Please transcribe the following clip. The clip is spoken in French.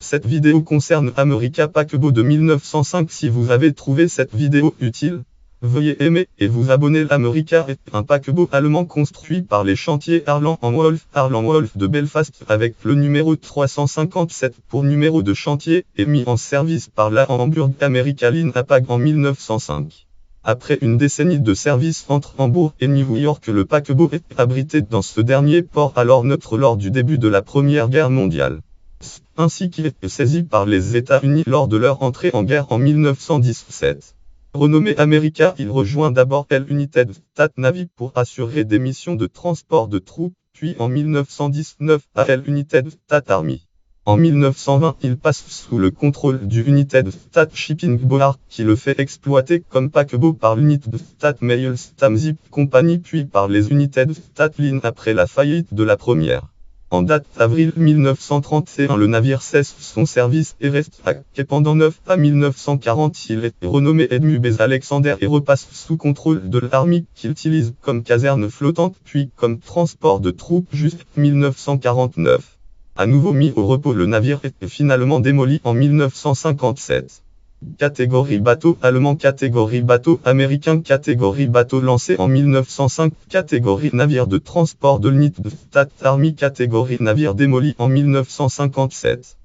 Cette vidéo concerne America Paquebot de 1905. Si vous avez trouvé cette vidéo utile, veuillez aimer et vous abonner. L'America est un paquebot allemand construit par les chantiers Harland Wolff de Belfast avec le numéro 357 pour numéro de chantier et mis en service par la Hamburg America Line APAG en 1905. Après une décennie de service entre Hambourg et New York, le paquebot est abrité dans ce dernier port alors neutre lors du début de la Première Guerre mondiale, ainsi qu'il est saisi par les États-Unis lors de leur entrée en guerre en 1917. Renommé America, il rejoint d'abord L United States Navy pour assurer des missions de transport de troupes, puis en 1919 à L United States Army. En 1920, il passe sous le contrôle du United States Shipping Board qui le fait exploiter comme paquebot par l'United States Mail Steamship Company puis par les United States Line après la faillite de la première. En date d'avril 1931, le navire cesse son service et reste à quai pendant 9 à 1940. Il est renommé Edmund Base Alexander et repasse sous contrôle de l'Army qu'il utilise comme caserne flottante puis comme transport de troupes jusqu'en 1949. À nouveau mis au repos, le navire est finalement démoli en 1957. Catégorie bateau allemand, catégorie bateau américain, catégorie bateau lancé en 1905, catégorie navire de transport de l'United States Army, catégorie navire démoli en 1957.